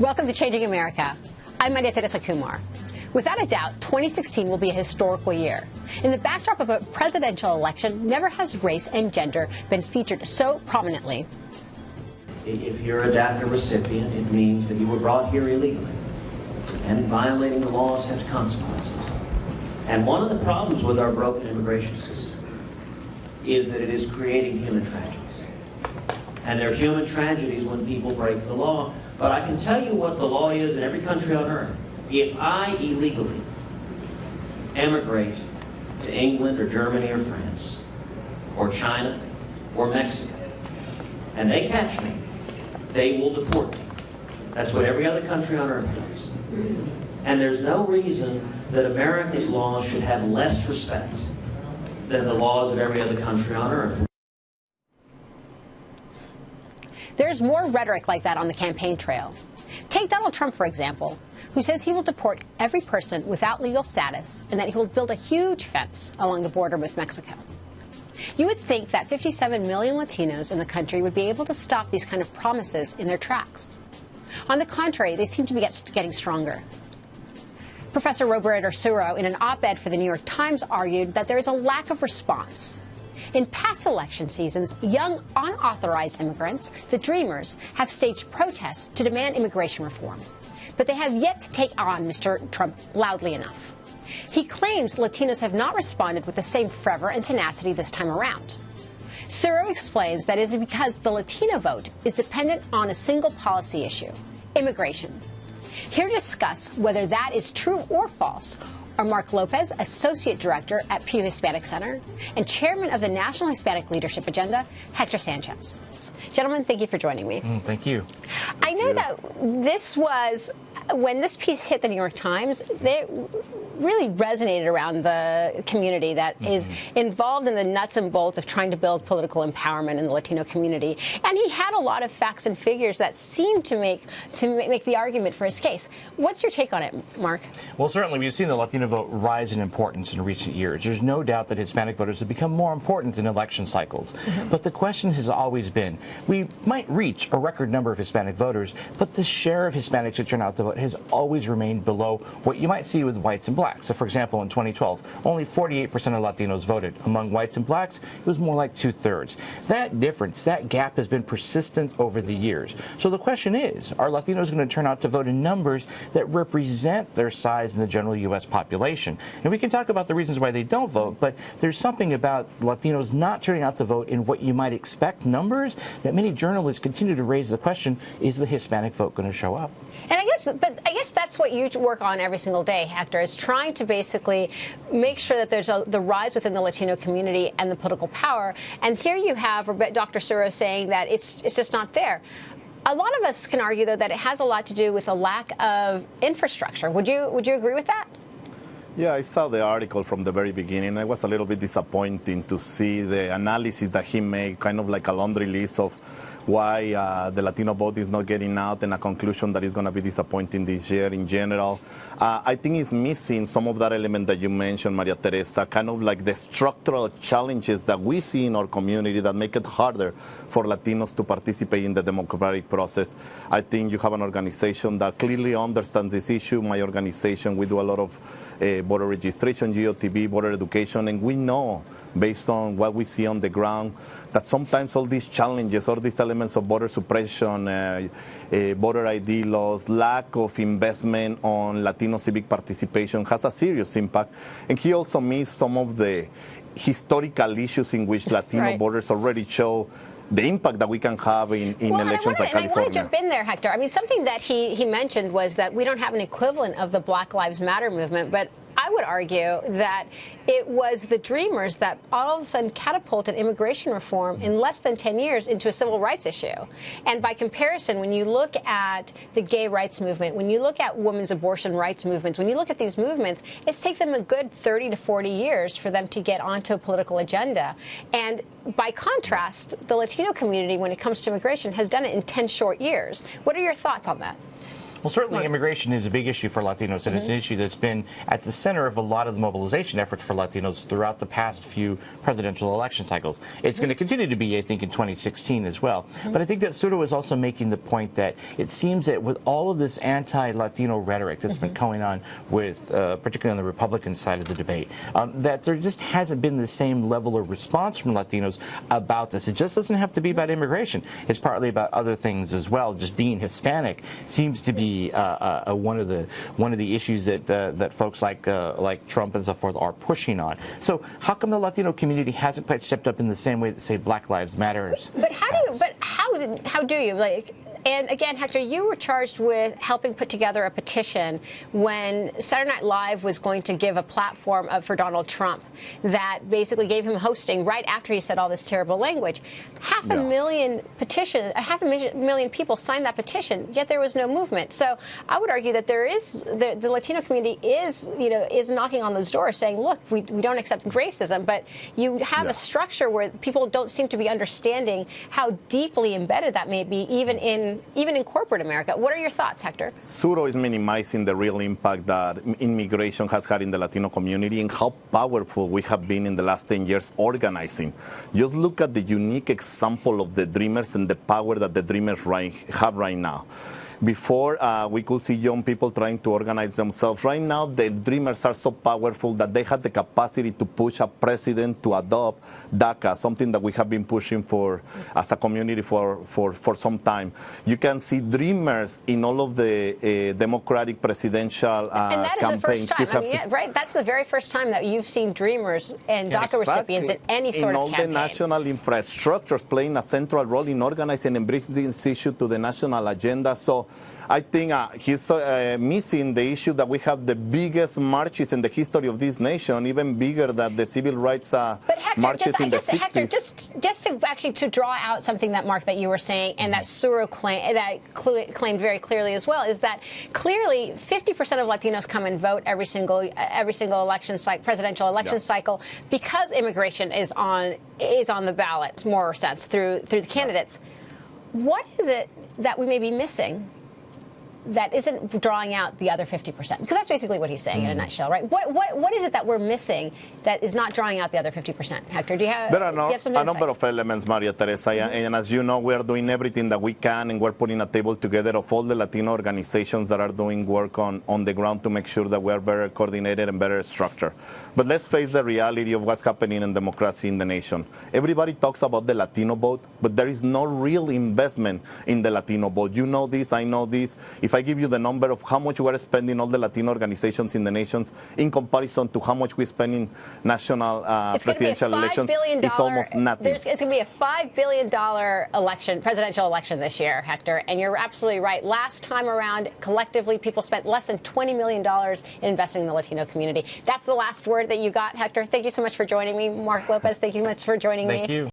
Welcome to Changing America. I'm Maria Teresa Kumar. Without a doubt, 2016 will be a historical year. In the backdrop of a presidential election, never has race and gender been featured so prominently. If you're a DACA recipient, it means that you were brought here illegally. And violating the laws has consequences. And one of the problems with our broken immigration system is that it is creating human tragedies. And there are human tragedies when people break the law. But I can tell you what the law is in every country on earth. If I illegally emigrate to England or Germany or France or China or Mexico, and they catch me, they will deport me. That's what every other country on earth does. And there's no reason that America's laws should have less respect than the laws of every other country on earth. There's more rhetoric like that on the campaign trail. Take Donald Trump, for example, who says he will deport every person without legal status and that he will build a huge fence along the border with Mexico. You would think that 57 million Latinos in the country would be able to stop these kind of promises in their tracks. On the contrary, they seem to be getting stronger. Professor Roberto Suro, in an op-ed for the New York Times, argued that there is a lack of response. In past election seasons, young, unauthorized immigrants, the Dreamers, have staged protests to demand immigration reform. But they have yet to take on Mr. Trump loudly enough. He claims Latinos have not responded with the same fervor and tenacity this time around. Suro explains that it is because the Latino vote is dependent on a single policy issue, immigration. Here to discuss whether that is true or false are Mark Lopez, Associate Director at Pew Hispanic Center, and Chairman of the National Hispanic Leadership Agenda, Hector Sanchez. Gentlemen, thank you for joining me. Thank you. I know that this was, when this piece hit the New York Times, they really resonated around the community that is involved in the nuts and bolts of trying to build political empowerment in the Latino community. And he had a lot of facts and figures that seemed to make the argument for his case. What's your take on it, Mark? Well, certainly we've seen the Latino vote rise in importance in recent years. There's no doubt that Hispanic voters have become more important in election cycles. But the question has always been, we might reach a record number of Hispanic voters, but the share of Hispanics who turn out to vote has always remained below what you might see with whites and blacks. So, for example, in 2012, only 48% of Latinos voted. Among whites and blacks, it was more like 2/3. That difference, that gap has been persistent over the years. So the question is, are Latinos going to turn out to vote in numbers that represent their size in the general U.S. population? And we can talk about the reasons why they don't vote, but there's something about Latinos not turning out to vote in what you might expect numbers that many journalists continue to raise the question, is the Hispanic vote going to show up? And I guess that's what you work on every single day, Hector, is trying to basically make sure that there's the rise within the Latino community and the political power. And here you have Dr. Suro saying that it's just not there. A lot of us can argue, though, that it has a lot to do with a lack of infrastructure. Would you agree with that? Yeah, I saw the article from the very beginning. It was a little bit disappointing to see the analysis that he made, kind of like a laundry list of why the Latino vote is not getting out, and a conclusion that is going to be disappointing this year in general. I think it's missing some of that element that you mentioned, Maria Teresa, kind of like the structural challenges that we see in our community that make it harder for Latinos to participate in the democratic process. I think you have an organization that clearly understands this issue. My organization, we do a lot of voter registration, GOTV, voter education, and we know, based on what we see on the ground, that sometimes all these challenges, all these elements of voter suppression, voter ID laws, lack of investment on Latino civic participation has a serious impact. And he also missed some of the historical issues in which Latino voters already show the impact that we can have in elections like California. I want to jump in there, Hector. I mean, something that he mentioned was that we don't have an equivalent of the Black Lives Matter movement, but I would argue that it was the Dreamers that all of a sudden catapulted immigration reform in less than 10 years into a civil rights issue. And by comparison, when you look at the gay rights movement, when you look at women's abortion rights movements, when you look at these movements, it's taken them a good 30 to 40 years for them to get onto a political agenda. And by contrast, the Latino community, when it comes to immigration, has done it in 10 short years. What are your thoughts on that? Well, certainly immigration is a big issue for Latinos, and it's an issue that's been at the center of a lot of the mobilization efforts for Latinos throughout the past few presidential election cycles. It's going to continue to be, I think, in 2016 as well. But I think that Suro is also making the point that it seems that with all of this anti-Latino rhetoric that's been going on with, particularly on the Republican side of the debate, that there just hasn't been the same level of response from Latinos about this. It just doesn't have to be about immigration. It's partly about other things as well. Just being Hispanic seems to be one of the issues that folks like Trump and so forth are pushing on. So how come the Latino community hasn't quite stepped up in the same way that, say, Black Lives Matter? But how do you like? And again, Hector, you were charged with helping put together a petition when Saturday Night Live was going to give a platform for Donald Trump that basically gave him hosting right after he said all this terrible language. Half a million people signed that petition, yet there was no movement. So I would argue that there is the Latino community is knocking on those doors saying, look, we don't accept racism, but you have a structure where people don't seem to be understanding how deeply embedded that may be, even in corporate America. What are your thoughts, Hector? Suro is minimizing the real impact that immigration has had in the Latino community and how powerful we have been in the last 10 years organizing. Just look at the unique example of the Dreamers and the power that the Dreamers have right now. Before, we could see young people trying to organize themselves. Right now, the Dreamers are so powerful that they have the capacity to push a president to adopt DACA, something that we have been pushing for as a community for some time. You can see Dreamers in all of the Democratic presidential and that campaigns. Is the first time. Right? That's the very first time that you've seen Dreamers and DACA recipients in any sort of campaign. In all the national infrastructures playing a central role in organizing and bringing this issue to the national agenda. So I think he's missing the issue that we have the biggest marches in the history of this nation, even bigger than the civil rights marches in the 60s. Hector, just to actually to draw out something that, Mark, that you were saying, and that Suro claimed very clearly as well, is that clearly 50% of Latinos come and vote every single election cycle, presidential election cycle, because immigration is on the ballot, more or less, through the candidates. What is it that we may be missing that isn't drawing out the other 50%? Because that's basically what he's saying in a nutshell, right? What is it that we're missing that is not drawing out the other 50%? Hector, do you have some insights? There are a number of elements, Maria Teresa, and as you know, we are doing everything that we can, and we're putting a table together of all the Latino organizations that are doing work on the ground to make sure that we are better coordinated and better structured. But let's face the reality of what's happening in democracy in the nation. Everybody talks about the Latino vote, but there is no real investment in the Latino vote. You know this, I know this. If I give you the number of how much we're spending all the Latino organizations in the nations in comparison to how much we spend in national presidential elections, it's almost nothing. It's going to be a $5 billion presidential election this year, Hector, and you're absolutely right. Last time around, collectively, people spent less than $20 million in investing in the Latino community. That's the last word that you got, Hector. Thank you so much for joining me. Mark Lopez, thank you much for joining me. Thank you.